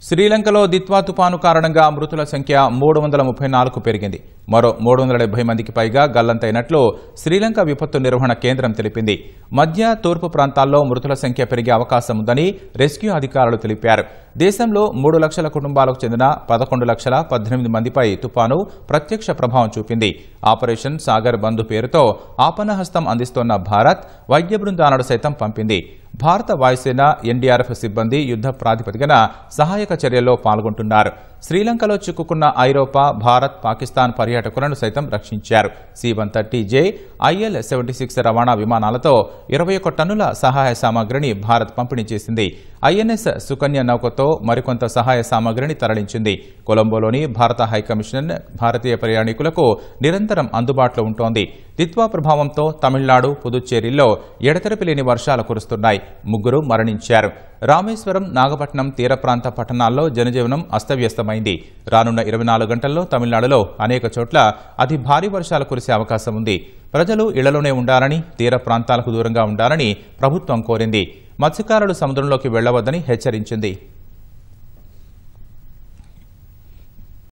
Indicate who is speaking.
Speaker 1: శ్రీలంకలో దిత్వా తుపాను కారణంగా మృతుల సంఖ్య 334కు పెరిగింది. మరో 370 మందికి పైగా గల్లంతైనట్లు శ్రీలంక విపత్తు నిర్వహణ కేంద్రం తెలిపింది. మధ్య తూర్పు ప్రాంతాల్లో మృతుల సంఖ్య పెరిగే అవకాశం ఉందని రెస్క్యూ అధికారులు తెలిపారు. దేశంలో 3 లక్షల కుటుంబాలకు చెందిన 11,18 మందిపై తుపాను ప్రత్యక్ష ప్రభావం చూపింది. ఆపరేషన్ సాగర్ బంధు పేరుతో ఆపన్నహస్తం అందిస్తోన్న భారత్ వైద్య బృందాలను సైతం పంపింది. భారత వాయుసేన ఎన్డీఆర్ఎఫ్ సిబ్బంది యుద్ధ ప్రాతిపదికన సహాయక చర్యల్లో పాల్గొంటున్నారు. శ్రీలంకలో చిక్కుకున్న ఐరోపా, భారత్, పాకిస్తాన్ పర్యాటకులను సైతం రక్షించారు. C-130J, IL-76 రవాణా విమానాలతో 21 టన్నుల సహాయ సామాగ్రిని భారత్ పంపిణీ చేసింది. INS సుకన్య నౌకతో మరికొంత సహాయ సామాగ్రిని తరలించింది. కొలంబోలోని భారత హైకమిషన్ భారతీయ ప్రయాణికులకు నిరంతరం అందుబాటులో ఉంటోంది. దిత్వా ప్రభావంతో తమిళనాడు, పుదుచ్చేరిల్లో ఎడతెరపి లేని వర్షాలు కురుస్తున్నాయి. 3 మరణించారు. రామేశ్వరం, నాగపట్నం తీర ప్రాంత పట్టణాల్లో జనజీవనం అస్తవ్యస్తమైంది. రానున్న 24 గంటల్లో తమిళనాడులో అనేక చోట్ల అతి భారీ వర్షాలు కురిసే అవకాశం ఉంది. ప్రజలు ఇళ్లలోనే ఉండాలని, తీర ప్రాంతాలకు దూరంగా ఉండాలని ప్రభుత్వం కోరింది. మత్స్యకారులు సముద్రంలోకి వెళ్లవద్దని హెచ్చరించింది.